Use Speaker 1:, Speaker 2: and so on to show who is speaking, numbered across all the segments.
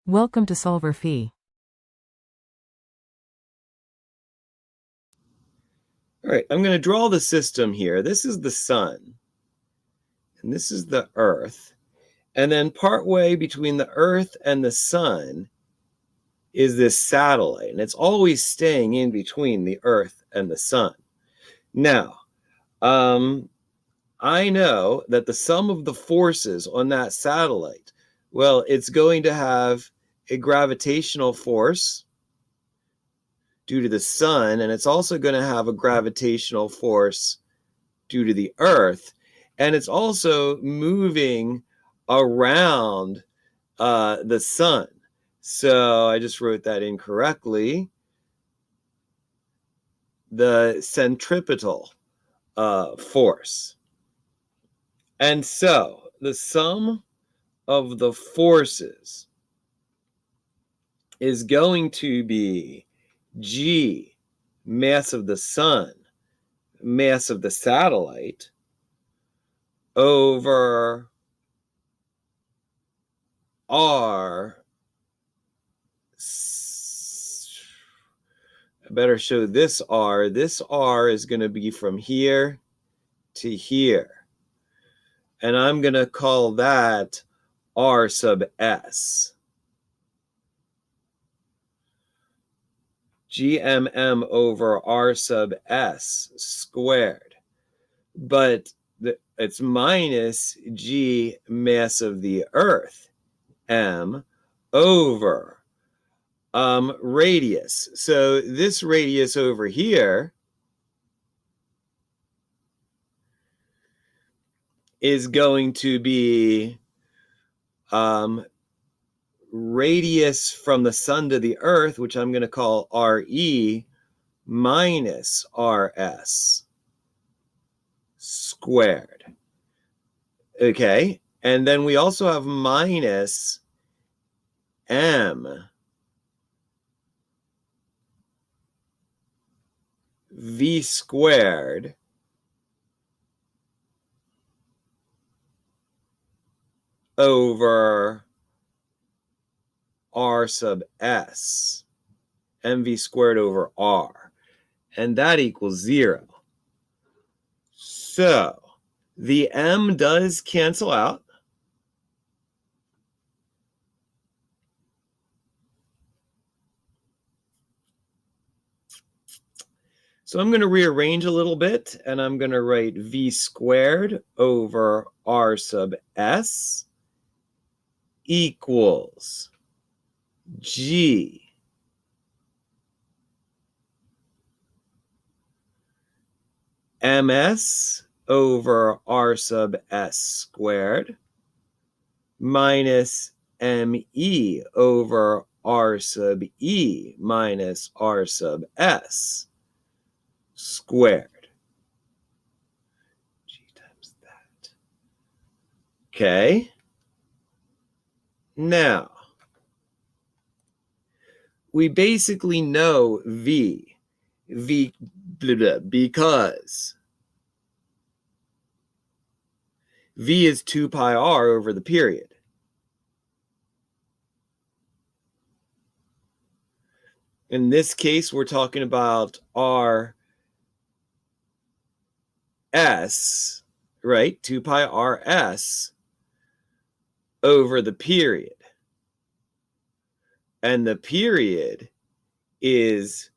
Speaker 1: Welcome to solverfy.
Speaker 2: All right, I'm going to draw the system here. This is the sun, and this is the earth. And then partway between the earth and the sun is this satellite, and it's always staying in between the earth and the sun. Now, I know that the sum of the forces on that satellite, well, it's going to have a gravitational force due to the sun, and it's also going to have a gravitational force due to the earth, and it's also moving around the sun. So I just wrote that incorrectly. The centripetal force. And so the sum of the forces is going to be G, mass of the sun, mass of the satellite, over R. I better show this R. This R is going to be from here to here. And I'm going to call that R sub S. GMM over R sub S squared. But it's minus G mass of the earth, M, over radius. So this radius over here is going to be radius from the sun to the earth, which I'm going to call RE, minus RS squared. Okay, and then we also have minus M V squared over R sub S, mv squared over R, and that equals 0. So the M does cancel out. So I'm going to rearrange a little bit, and I'm going to write V squared over R sub S equals G ms over R sub S squared minus me over R sub E minus R sub S squared. G times that. Okay. Now, we basically know V blah, blah, because V is 2 pi r over the period. In this case, we're talking about R S, right? 2 pi r s over the period. And the period is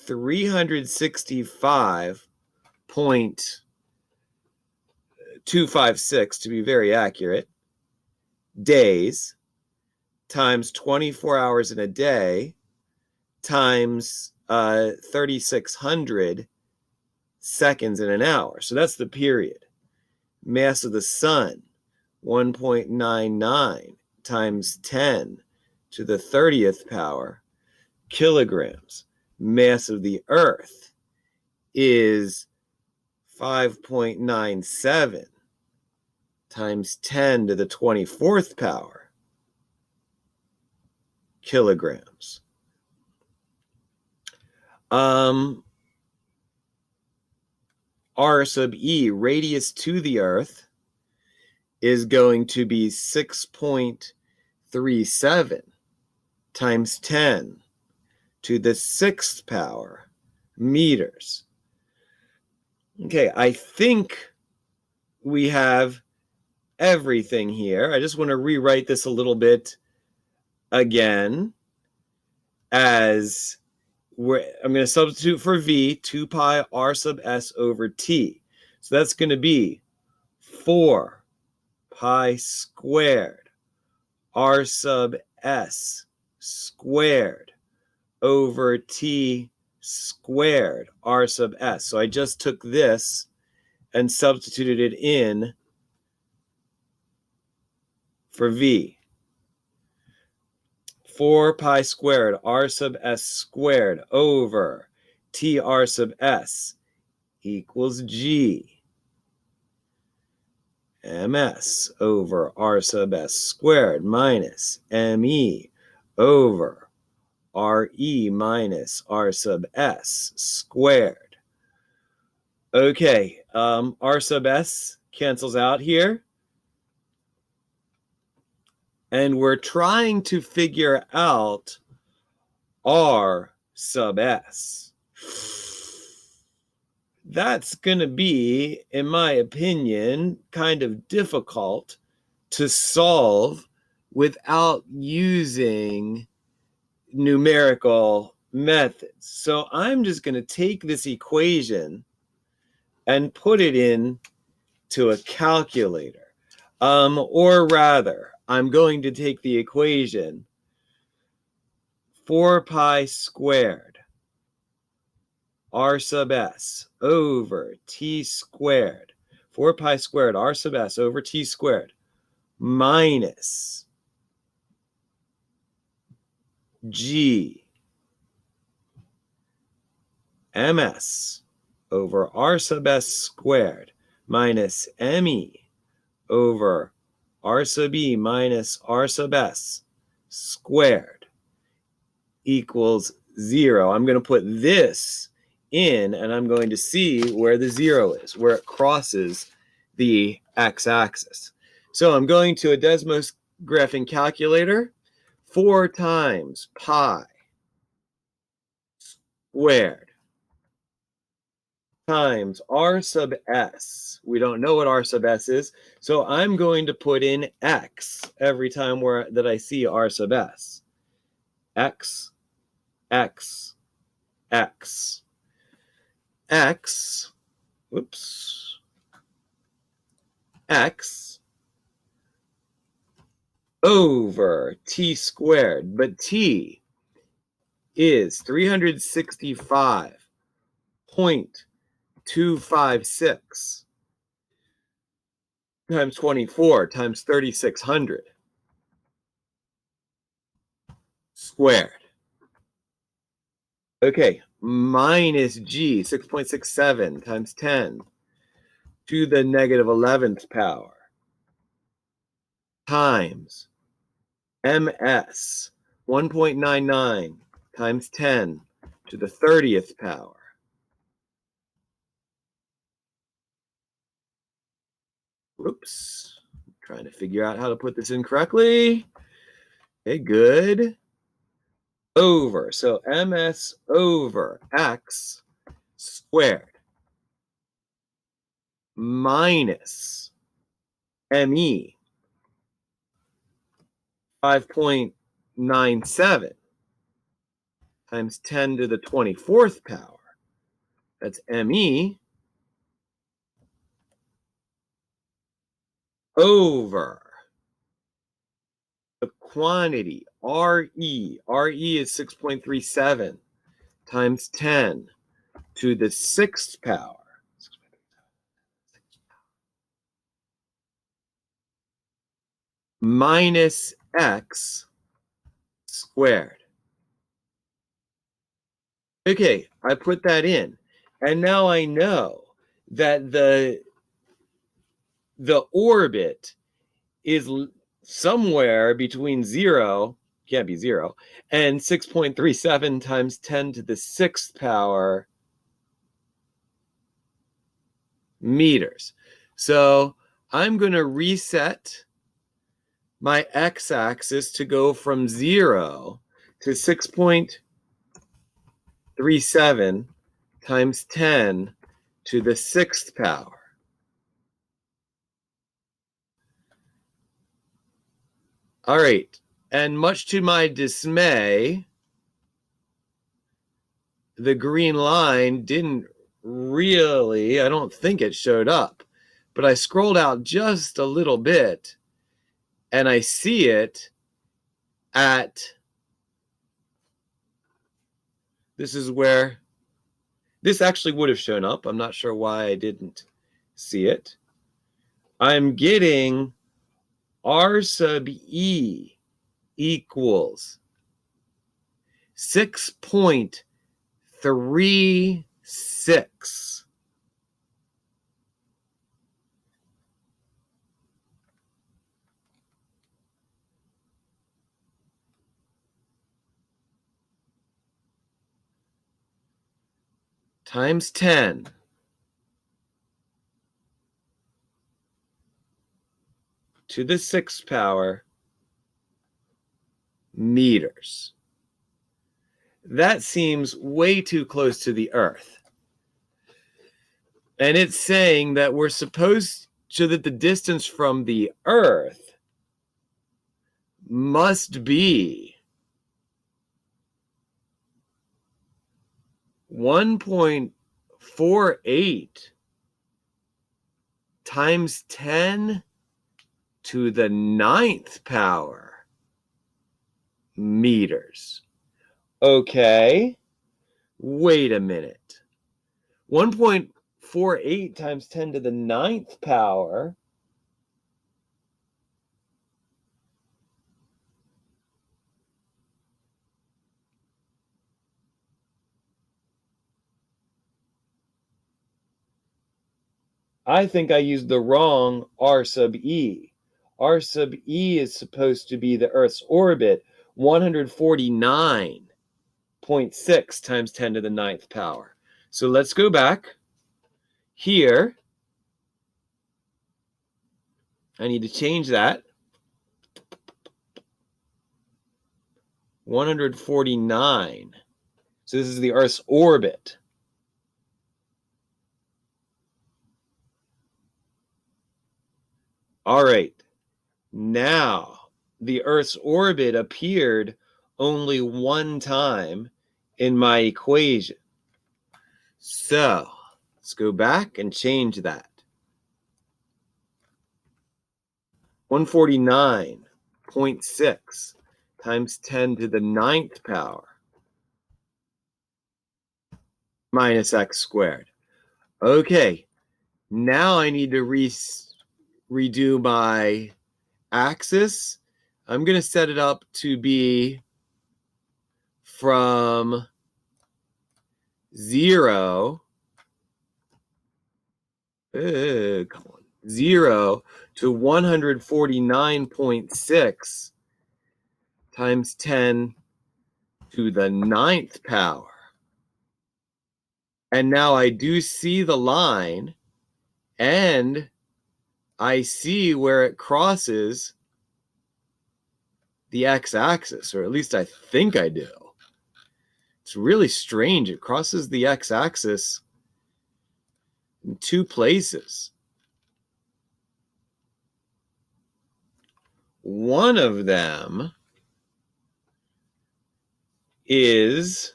Speaker 2: 365.256, to be very accurate, days times 24 hours in a day times 3,600 seconds in an hour. So that's the period. Mass of the sun, 1.99 times 10 to the 30th power kilograms. Mass of the earth is 5.97 times 10 to the 24th power kilograms. R sub E, radius to the earth, is going to be 6.37 times 10 to the 6th power meters. Okay, I think we have everything here. I just want to rewrite this a little bit again as I'm going to substitute for v 2 pi r sub s over t. So that's going to be 4 pi squared r sub s squared over t squared r sub s. So I just took this and substituted it in for v. 4 pi squared r sub s squared over t r sub s equals g ms over r sub s squared minus me over re minus r sub s squared. Okay, r sub s cancels out here. And we're trying to figure out r sub s. That's going to be, in my opinion, kind of difficult to solve without using numerical methods. So I'm just going to take this equation and put it in to a calculator. Or rather, I'm going to take the equation 4 pi squared r sub s over t squared, 4 pi squared r sub s over t squared minus g ms over r sub s squared minus me over r sub e minus r sub s squared equals 0. I'm going to put this in, and I'm going to see where the 0 is, where it crosses the x-axis. So I'm going to a Desmos graphing calculator. 4 times pi squared times r sub s. We don't know what r sub s is, so I'm going to put in x every time that I see r sub s. X, x, x. X, whoops, x over t squared, but t is 365.256 times 24 times 3600 squared. Okay, minus g, 6.67 times 10 to the negative 11th power times ms, 1.99 times 10 to the 30th power. Whoops, I'm trying to figure out how to put this in correctly. Okay, good. Over, so ms over x squared minus me, 5.97 times 10 to the 24th power. That's me over the quantity re. Re is 6.37 times 10 to the 6th power minus x squared. Okay, I put that in. And now I know that the orbit is somewhere between 0, can't be 0, and 6.37 times 10 to the 6th power meters. So I'm going to reset my x-axis to go from 0 to 6.37 times 10 to the 6th power. All right, and much to my dismay, the green line didn't really, I don't think it showed up, but I scrolled out just a little bit and I see it at, this is where, this actually would have shown up. I'm not sure why I didn't see it. I'm getting R sub E equals 6.36. Times 10 to the 6th power meters. That seems way too close to the Earth. And it's saying that we're supposed to, that the distance from the Earth must be 1.48 times 10 to the 9th power meters. Okay, wait a minute. 1.48 times 10 to the 9th power I think I used the wrong R sub E. R sub E is supposed to be the Earth's orbit, 149.6 times 10 to the 9th power. So let's go back. Here, I need to change that. 149. So this is the Earth's orbit. All right. Now, the Earth's orbit appeared only one time in my equation. So, let's go back and change that. 149.6 times 10 to the 9th power minus x squared. Okay, now I need to redo my axis. I'm going to set it up to be from 0, come on, 0 to 149.6 times 10 to the 9th power. And now I do see the line, and I see where it crosses the x-axis, or at least I think I do. It's really strange. It crosses the x-axis in two places. One of them is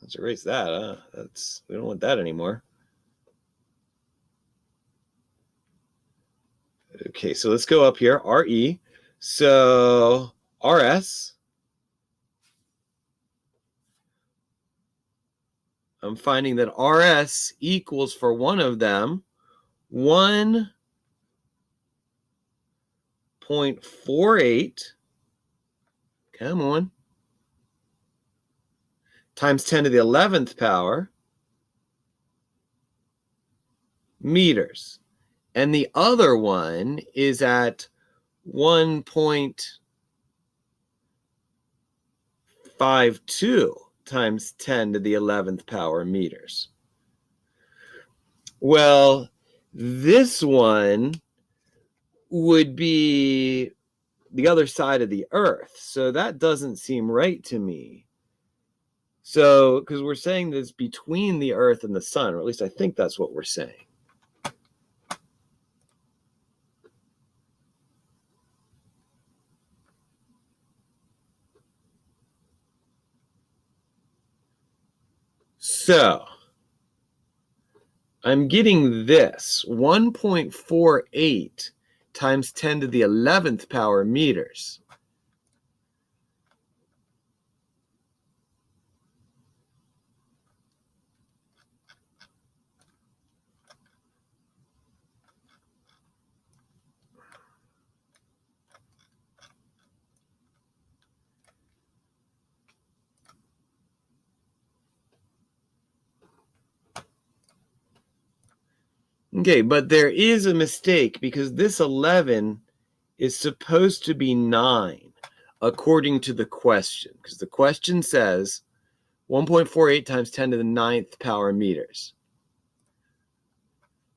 Speaker 2: let's erase that. We don't want that anymore. Okay, so let's go up here, RE. So RS, I'm finding that RS equals, for one of them, 1.48, come on, times 10 to the 11th power meters. And the other one is at 1.52 times 10 to the 11th power meters. Well, this one would be the other side of the Earth. So that doesn't seem right to me. So, because we're saying that it's between the Earth and the sun, or at least I think that's what we're saying. So, I'm getting this 1.48 times 10 to the 11th power meters. Okay, but there is a mistake because this 11 is supposed to be 9 according to the question, because the question says 1.48 times 10 to the 9th power meters.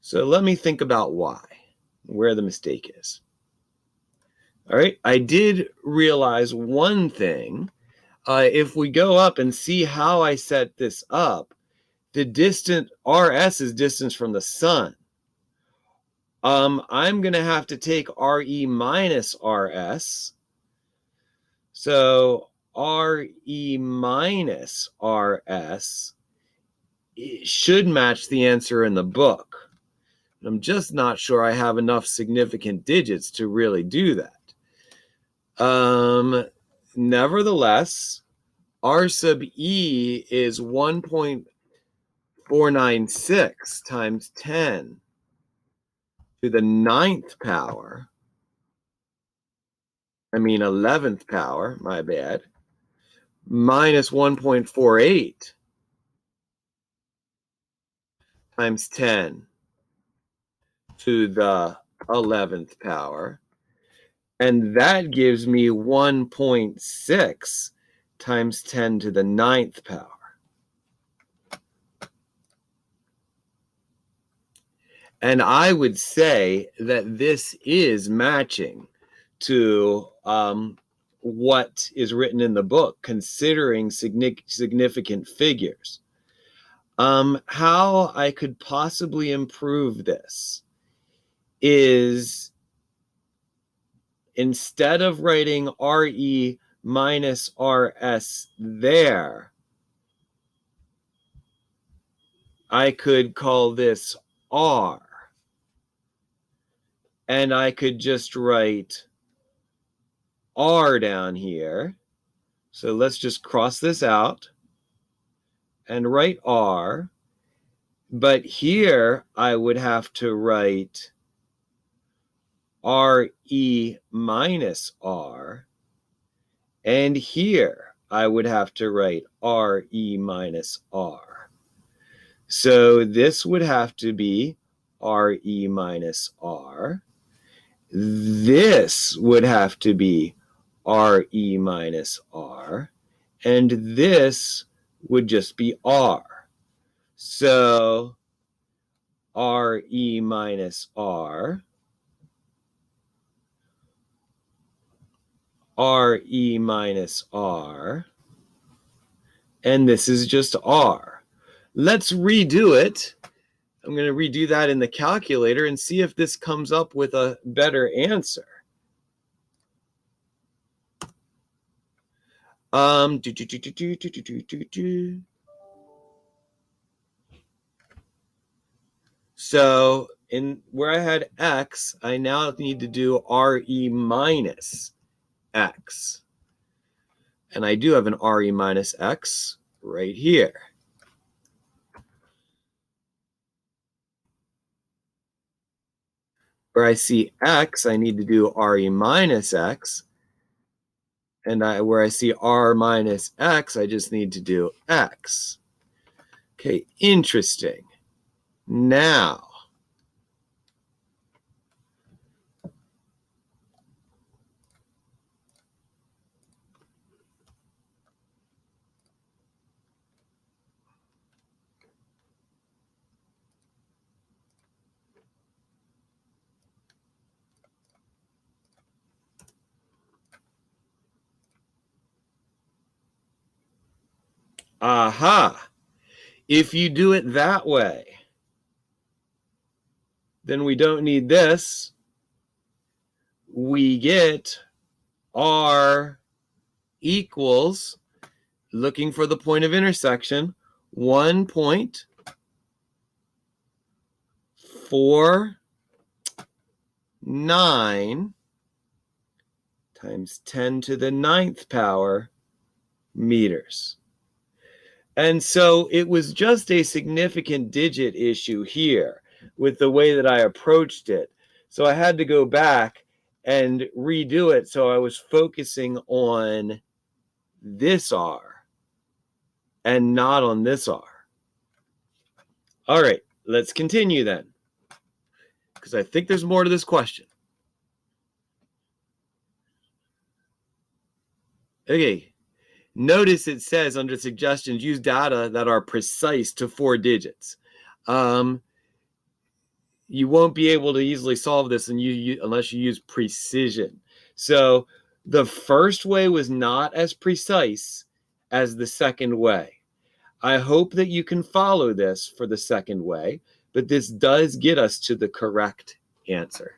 Speaker 2: So let me think about why, where the mistake is. All right, I did realize one thing. If we go up and see how I set this up, the distance, RS is distance from the sun. I'm going to have to take RE minus RS. So RE minus RS should match the answer in the book. I'm just not sure I have enough significant digits to really do that. Nevertheless, R sub E is 1.496 times 10 to the 9th power. 11th power, my bad, minus 1.48 times 10 to the 11th power. And that gives me 1.6 times 10 to the 9th power. And I would say that this is matching to what is written in the book, considering significant figures. How I could possibly improve this is, instead of writing RE minus RS there, I could call this R. And I could just write R down here. So let's just cross this out and write R. But here I would have to write RE minus R. And here I would have to write RE minus R. So this would have to be RE minus R. This would have to be RE minus R. And this would just be R. So RE minus R, RE minus R, and this is just R. Let's redo it. I'm going to redo that in the calculator and see if this comes up with a better answer. So in where I had X, I now need to do RE minus X. And I do have an RE minus X right here. Where I see X, I need to do RE minus X. And where I see R minus X, I just need to do X. Okay, interesting. Now, Aha! If you do it that way, then we don't need this. We get R equals, looking for the point of intersection, 1.49 times 10 to the 9th power meters. And so it was just a significant digit issue here with the way that I approached it. So I had to go back and redo it. So I was focusing on this R and not on this R. All right, let's continue then, because I think there's more to this question. Okay, notice it says under suggestions, use data that are precise to 4 digits. You won't be able to easily solve this unless you use precision. So the first way was not as precise as the second way. I hope that you can follow this for the second way, but this does get us to the correct answer.